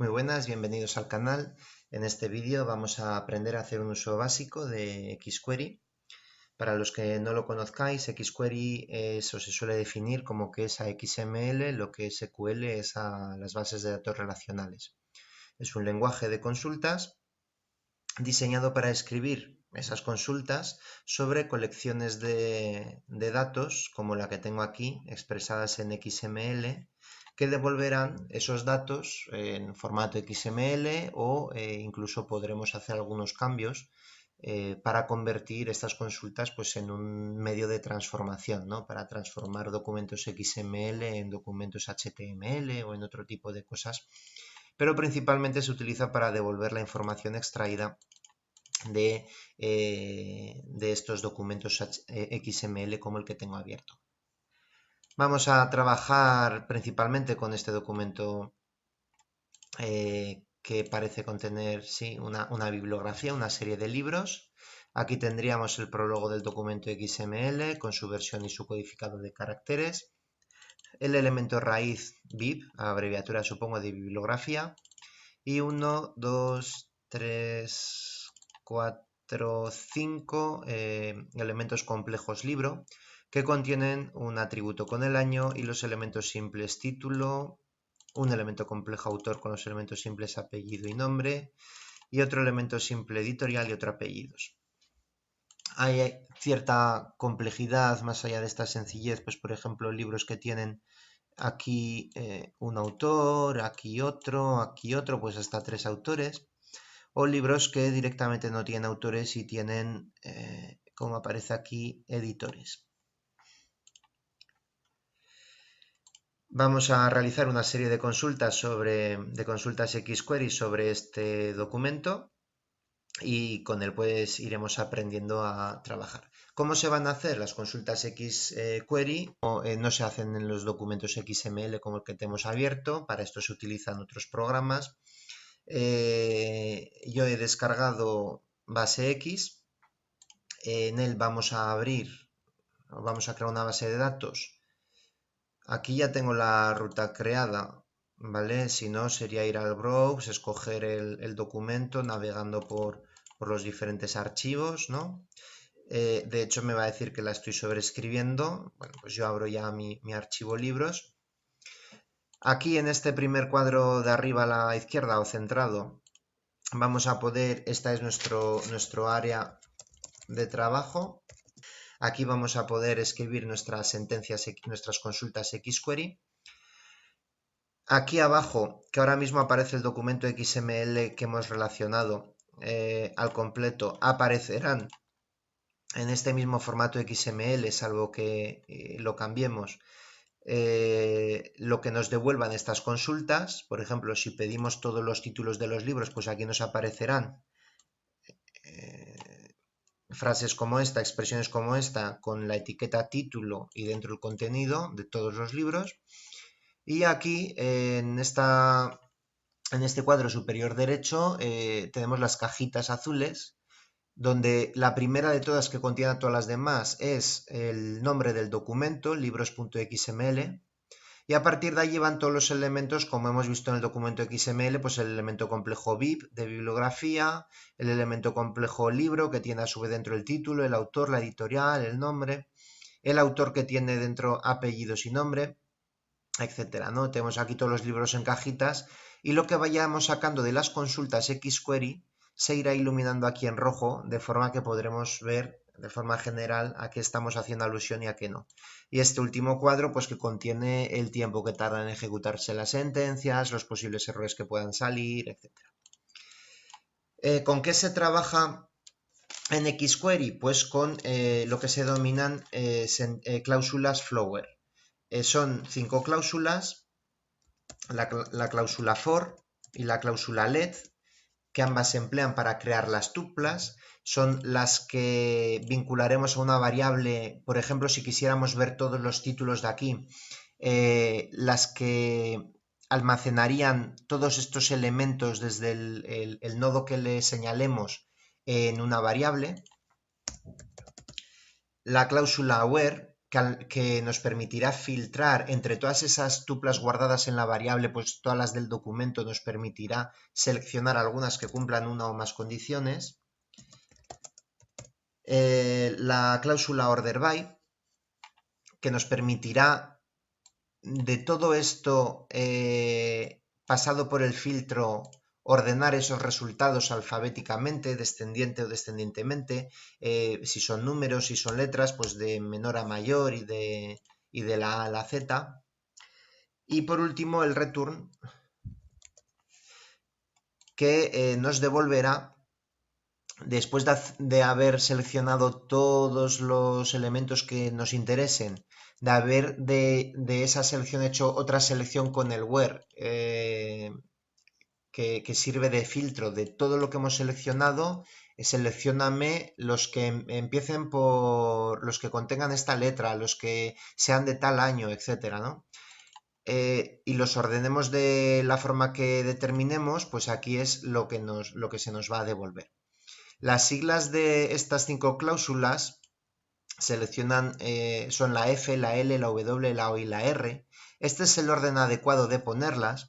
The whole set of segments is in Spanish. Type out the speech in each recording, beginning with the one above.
Muy buenas, bienvenidos al canal. En este vídeo vamos a aprender a hacer un uso básico de xQuery. Para los que no lo conozcáis, xQuery se suele definir como que es a XML lo que SQL es a las bases de datos relacionales. Es un lenguaje de consultas diseñado para escribir esas consultas sobre colecciones de datos, como la que tengo aquí, expresadas en XML, que devolverán esos datos en formato XML o incluso podremos hacer algunos cambios para convertir estas consultas pues, en un medio de transformación, ¿no? Para transformar documentos XML en documentos HTML o en otro tipo de cosas, pero principalmente se utiliza para devolver la información extraída de estos documentos XML como el que tengo abierto. Vamos a trabajar principalmente con este documento que parece contener una bibliografía, una serie de libros. Aquí tendríamos el prólogo del documento XML con su versión y su codificado de caracteres. El elemento raíz bib, abreviatura supongo de bibliografía. Y 1, 2, 3, 4, 5 elementos complejos libro que contienen un atributo con el año y los elementos simples título, un elemento complejo autor con los elementos simples apellido y nombre y otro elemento simple editorial y otro apellidos. Hay cierta complejidad más allá de esta sencillez, pues por ejemplo libros que tienen aquí un autor, aquí otro, pues hasta 3 autores, o libros que directamente no tienen autores y tienen, como aparece aquí, editores. Vamos a realizar una serie de consultas xQuery sobre este documento y con él pues iremos aprendiendo a trabajar. ¿Cómo se van a hacer las consultas xQuery? No se hacen en los documentos XML como el que tenemos abierto, para esto se utilizan otros programas. Yo he descargado BaseX, en él vamos a crear una base de datos. Aquí ya tengo la ruta creada, ¿vale? Si no, sería ir al browse, escoger el documento navegando por los diferentes archivos, ¿no? De hecho, me va a decir que la estoy sobreescribiendo. Bueno, pues yo abro ya mi archivo libros. Aquí en este primer cuadro de arriba a la izquierda o centrado, vamos a poder, esta es nuestro área de trabajo. Aquí vamos a poder escribir nuestras sentencias, nuestras consultas xQuery. Aquí abajo, que ahora mismo aparece el documento XML que hemos relacionado al completo, aparecerán en este mismo formato XML, salvo que lo cambiemos, lo que nos devuelvan estas consultas. Por ejemplo, si pedimos todos los títulos de los libros, pues aquí nos aparecerán frases como esta, expresiones como esta, con la etiqueta título y dentro el contenido de todos los libros. Y aquí en este cuadro superior derecho tenemos las cajitas azules, donde la primera de todas, que contiene a todas las demás, es el nombre del documento, libros.xml, y a partir de allí van todos los elementos, como hemos visto en el documento XML, pues el elemento complejo bib de bibliografía, el elemento complejo libro, que tiene a su vez dentro el título, el autor, la editorial, el nombre, el autor que tiene dentro apellidos y nombre, etcétera, ¿no? Tenemos aquí todos los libros en cajitas y lo que vayamos sacando de las consultas xQuery se irá iluminando aquí en rojo, de forma que podremos ver de forma general a qué estamos haciendo alusión y a qué no. Y este último cuadro, pues que contiene el tiempo que tardan en ejecutarse las sentencias, los posibles errores que puedan salir, etcétera. ¿Con qué se trabaja en xQuery? Pues con lo que se denominan cláusulas Flower. Son 5 cláusulas, la cláusula for y la cláusula let, que ambas se emplean para crear las tuplas. Son las que vincularemos a una variable, por ejemplo, si quisiéramos ver todos los títulos de aquí, las que almacenarían todos estos elementos desde el nodo que le señalemos en una variable. La cláusula where, que nos permitirá filtrar entre todas esas tuplas guardadas en la variable, pues todas las del documento, nos permitirá seleccionar algunas que cumplan una o más condiciones. La cláusula order by, que nos permitirá de todo esto pasado por el filtro ordenar esos resultados alfabéticamente, descendiente o descendientemente, si son números, si son letras, pues de menor a mayor y de la A a la Z. Y por último el return, que nos devolverá, después de haber seleccionado todos los elementos que nos interesen, de haber de esa selección hecho otra selección con el where, que sirve de filtro de todo lo que hemos seleccionado, seleccióname los que empiecen por los que contengan esta letra, los que sean de tal año, etcétera, ¿no? Y los ordenemos de la forma que determinemos, pues aquí es lo que se nos va a devolver. Las siglas de estas 5 cláusulas son la F, la L, la W, la O y la R. Este es el orden adecuado de ponerlas.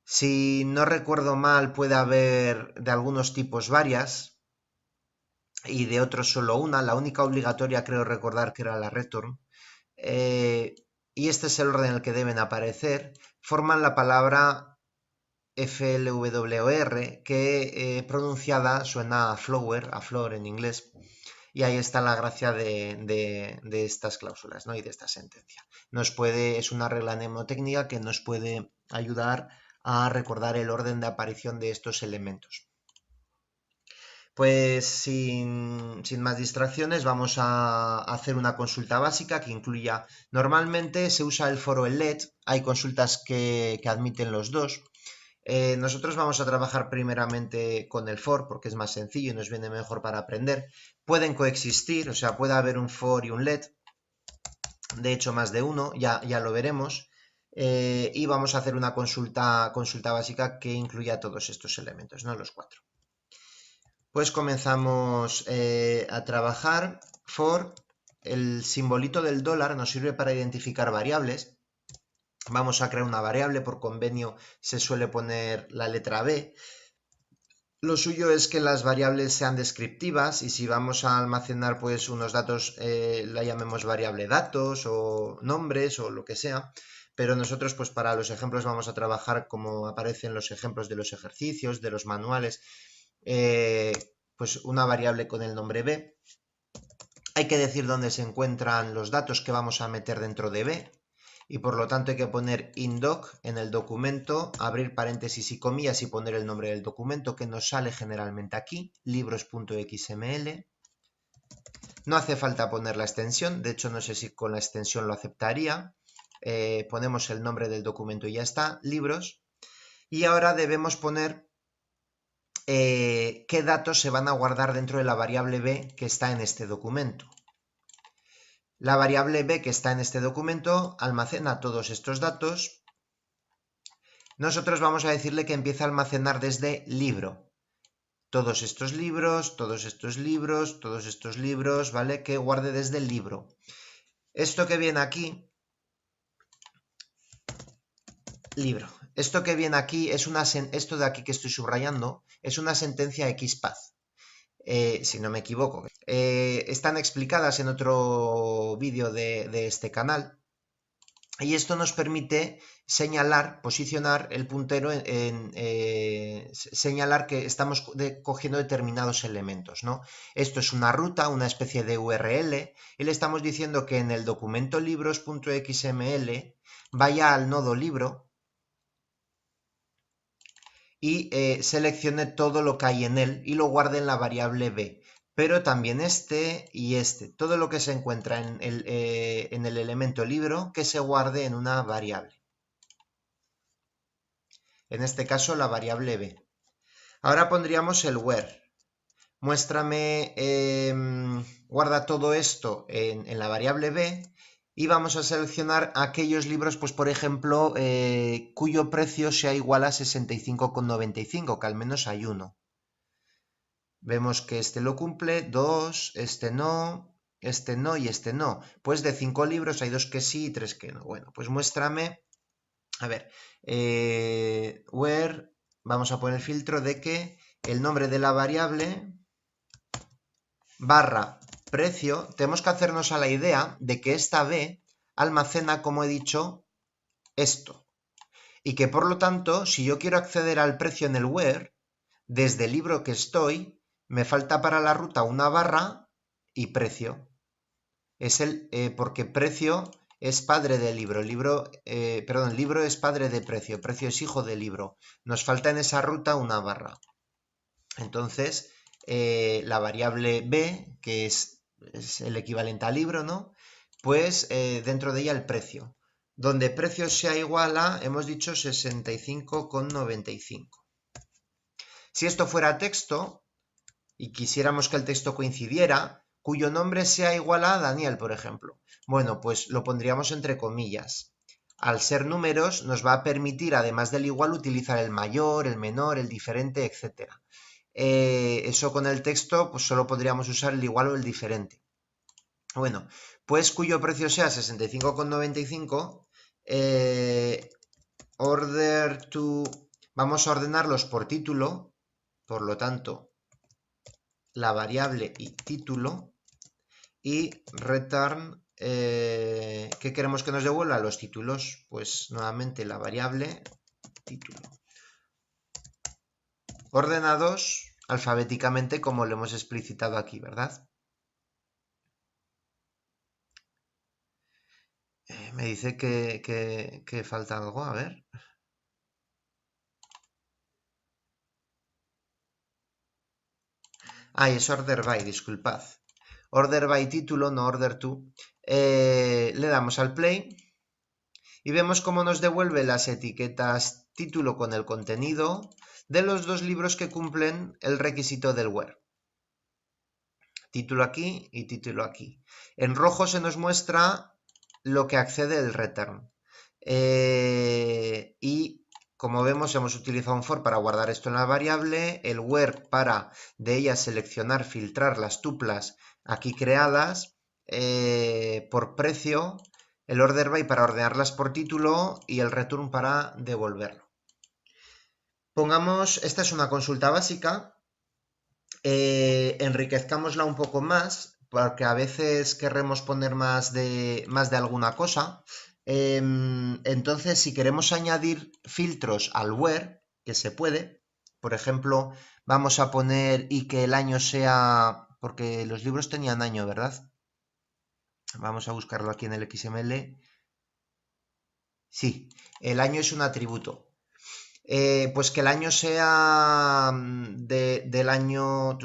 Si no recuerdo mal, puede haber de algunos tipos varias y de otros solo una. La única obligatoria creo recordar que era la return. Y este es el orden en el que deben aparecer. Forman la palabra FLWOR, que pronunciada suena a flower, a flor en inglés. Y ahí está la gracia de estas cláusulas, ¿no? Y de esta sentencia. Es una regla mnemotécnica que nos puede ayudar a recordar el orden de aparición de estos elementos. Pues sin más distracciones vamos a hacer una consulta básica que incluya, normalmente se usa el for o el let, hay consultas que admiten los dos. Nosotros vamos a trabajar primeramente con el for porque es más sencillo y nos viene mejor para aprender. Pueden coexistir, o sea, puede haber un for y un let, de hecho más de uno, ya lo veremos. Y vamos a hacer una consulta básica que incluya todos estos elementos, ¿no? Los 4. Pues comenzamos a trabajar. For, el simbolito del dólar nos sirve para identificar variables. Vamos a crear una variable, por convenio se suele poner la letra B. Lo suyo es que las variables sean descriptivas y si vamos a almacenar pues unos datos, la llamemos variable datos o nombres o lo que sea, pero nosotros pues para los ejemplos vamos a trabajar como aparecen los ejemplos de los ejercicios, de los manuales, pues una variable con el nombre B. Hay que decir dónde se encuentran los datos que vamos a meter dentro de B. Y por lo tanto hay que poner indoc en el documento, abrir paréntesis y comillas y poner el nombre del documento que nos sale generalmente aquí, libros.xml. No hace falta poner la extensión, de hecho no sé si con la extensión lo aceptaría. Ponemos el nombre del documento y ya está, libros. Y ahora debemos poner qué datos se van a guardar dentro de la variable B que está en este documento. La variable B que está en este documento almacena todos estos datos. Nosotros vamos a decirle que empieza a almacenar desde libro. Todos estos libros, todos estos libros, todos estos libros, ¿vale? Que guarde desde el libro. Esto que viene aquí, libro. Esto que viene aquí es esto de aquí que estoy subrayando es una sentencia XPath. Si no me equivoco. Están explicadas en otro vídeo de este canal. Y esto nos permite señalar, posicionar el puntero, señalar que estamos cogiendo determinados elementos, ¿no? Esto es una ruta, una especie de URL, y le estamos diciendo que en el documento libros.xml vaya al nodo libro y seleccione todo lo que hay en él y lo guarde en la variable B. Pero también este y este, todo lo que se encuentra en el elemento libro, que se guarde en una variable. En este caso la variable B. Ahora pondríamos el where. Muéstrame, guarda todo esto en la variable B y vamos a seleccionar aquellos libros, pues por ejemplo, cuyo precio sea igual a 65,95, que al menos hay uno. Vemos que este lo cumple, 2, este no, este no y este no. Pues de 5 libros hay 2 que sí y 3 que no. Bueno, pues muéstrame, a ver, where, vamos a poner el filtro de que el nombre de la variable barra precio, tenemos que hacernos a la idea de que esta B almacena, como he dicho, esto. Y que por lo tanto, si yo quiero acceder al precio en el where, desde el libro que estoy, me falta para la ruta una barra y precio. Es porque precio es padre del libro. El libro es padre de precio. Precio es hijo del libro. Nos falta en esa ruta una barra. Entonces, la variable B, que es el equivalente al libro, ¿no? Pues dentro de ella el precio. Donde precio sea igual a, hemos dicho, 65,95. Si esto fuera texto y quisiéramos que el texto coincidiera, cuyo nombre sea igual a Daniel, por ejemplo, bueno, pues lo pondríamos entre comillas. Al ser números nos va a permitir, además del igual, utilizar el mayor, el menor, el diferente, etc. Eso con el texto, pues solo podríamos usar el igual o el diferente. Bueno, pues cuyo precio sea 65,95, order to, vamos a ordenarlos por título, por lo tanto, la variable y título, y return, ¿qué queremos que nos devuelva? Los títulos, pues nuevamente la variable título. Ordenados alfabéticamente como lo hemos explicitado aquí, ¿verdad? Me dice que falta algo, a ver. Es order by, disculpad. Order by título, no order to. Le damos al play y vemos cómo nos devuelve las etiquetas título con el contenido de los dos libros que cumplen el requisito del where. Título aquí y título aquí. En rojo se nos muestra lo que accede el return. Y como vemos, hemos utilizado un for para guardar esto en la variable, el where para de ella seleccionar, filtrar las tuplas aquí creadas, por precio, el order by para ordenarlas por título y el return para devolverlo. Pongamos, esta es una consulta básica, enriquezcámosla un poco más, porque a veces querremos poner más de alguna cosa. Entonces, si queremos añadir filtros al where, que se puede, por ejemplo, vamos a poner y que el año sea, porque los libros tenían año, ¿verdad? Vamos a buscarlo aquí en el XML. Sí, el año es un atributo. Pues que el año sea del año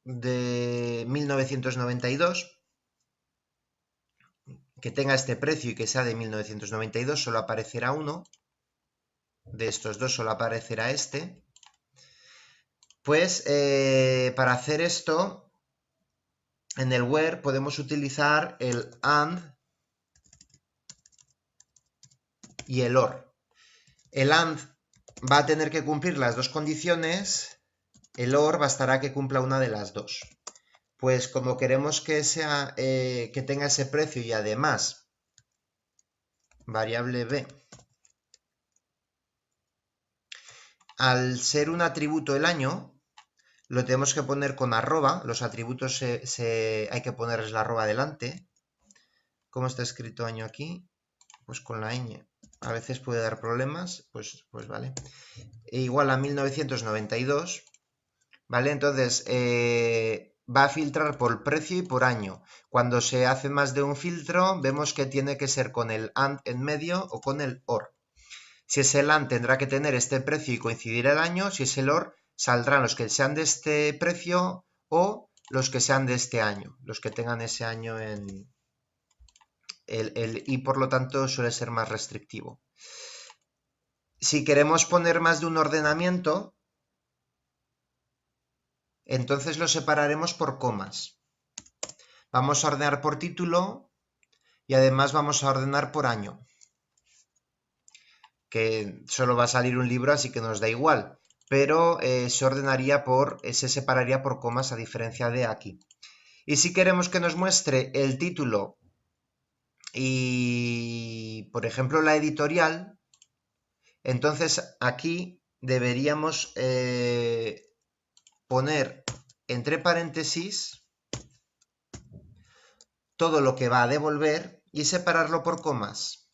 de 1992, que tenga este precio y que sea de 1992, solo aparecerá uno. De estos dos solo aparecerá este. Pues para hacer esto, en el where podemos utilizar el and y el or. El and va a tener que cumplir las dos condiciones, el or bastará que cumpla una de las dos. Pues como queremos que sea, que tenga ese precio y además variable b, al ser un atributo el año, lo tenemos que poner con arroba. Los atributos hay que ponerles la arroba delante. ¿Cómo está escrito año aquí? Pues con la ñ. A veces puede dar problemas, pues vale. Igual a 1992, ¿vale? Entonces, va a filtrar por precio y por año. Cuando se hace más de un filtro, vemos que tiene que ser con el AND en medio o con el OR. Si es el AND, tendrá que tener este precio y coincidir el año. Si es el OR, saldrán los que sean de este precio o los que sean de este año, los que tengan ese año en y por lo tanto suele ser más restrictivo. Si queremos poner más de un ordenamiento, entonces lo separaremos por comas. Vamos a ordenar por título y además vamos a ordenar por año, que solo va a salir un libro, así que nos da igual, pero se ordenaría se separaría por comas a diferencia de aquí. Y si queremos que nos muestre el título y, por ejemplo, la editorial, entonces aquí deberíamos poner entre paréntesis todo lo que va a devolver y separarlo por comas.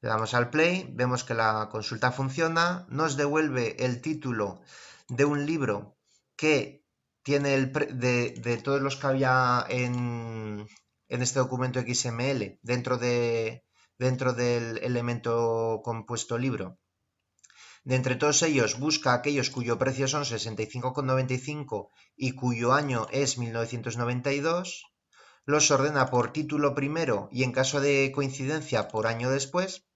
Le damos al play, vemos que la consulta funciona, nos devuelve el título de un libro que tiene de todos los que había en este documento XML dentro del elemento compuesto libro. De entre todos ellos busca aquellos cuyo precio son 65,95 y cuyo año es 1992, los ordena por título primero y en caso de coincidencia por año después,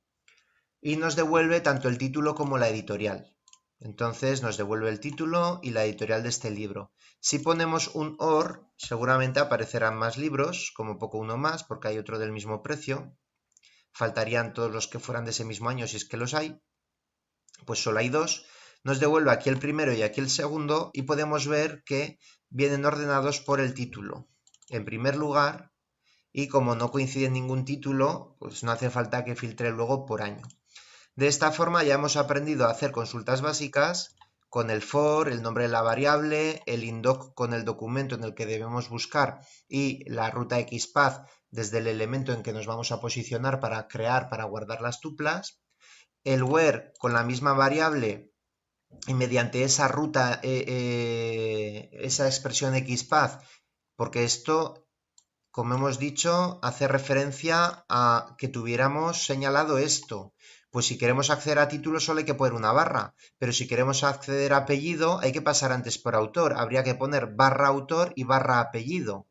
y nos devuelve tanto el título como la editorial. Entonces nos devuelve el título y la editorial de este libro. Si ponemos un OR, seguramente aparecerán más libros, como poco uno más, porque hay otro del mismo precio. Faltarían todos los que fueran de ese mismo año, si es que los hay. Pues solo hay dos. Nos devuelve aquí el primero y aquí el segundo, y podemos ver que vienen ordenados por el título. En primer lugar, y como no coincide ningún título, pues no hace falta que filtre luego por año. De esta forma ya hemos aprendido a hacer consultas básicas con el for, el nombre de la variable, el indoc con el documento en el que debemos buscar y la ruta XPath desde el elemento en que nos vamos a posicionar para guardar las tuplas, el where con la misma variable y mediante esa ruta, esa expresión XPath, porque esto, como hemos dicho, hace referencia a que tuviéramos señalado esto. Pues si queremos acceder a título solo hay que poner una barra, pero si queremos acceder a apellido hay que pasar antes por autor. Habría que poner barra autor y barra apellido.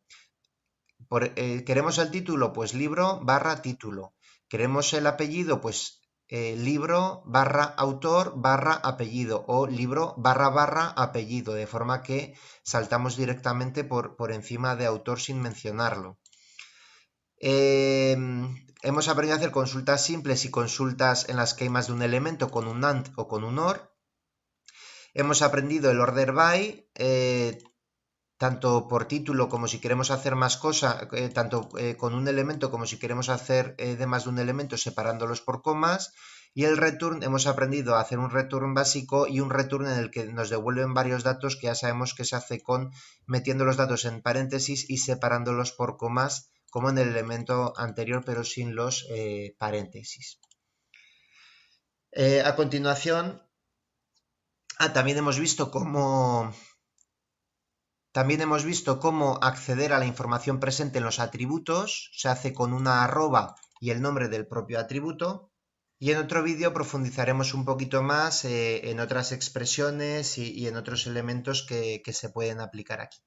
¿Queremos el título? Pues libro barra título. ¿Queremos el apellido? Pues libro barra autor barra apellido o libro barra apellido, de forma que saltamos directamente por encima de autor sin mencionarlo. Hemos aprendido a hacer consultas simples y consultas en las que hay más de un elemento con un AND o con un OR. Hemos aprendido el order by, tanto por título como si queremos hacer más cosas, tanto con un elemento como si queremos hacer de más de un elemento separándolos por comas. Y el return, hemos aprendido a hacer un return básico y un return en el que nos devuelven varios datos que ya sabemos que se hace con metiendo los datos en paréntesis y separándolos por comas, como en el elemento anterior, pero sin los paréntesis. A continuación, también hemos visto cómo acceder a la información presente en los atributos. Se hace con una arroba y el nombre del propio atributo. Y en otro vídeo profundizaremos un poquito más en otras expresiones y en otros elementos que se pueden aplicar aquí.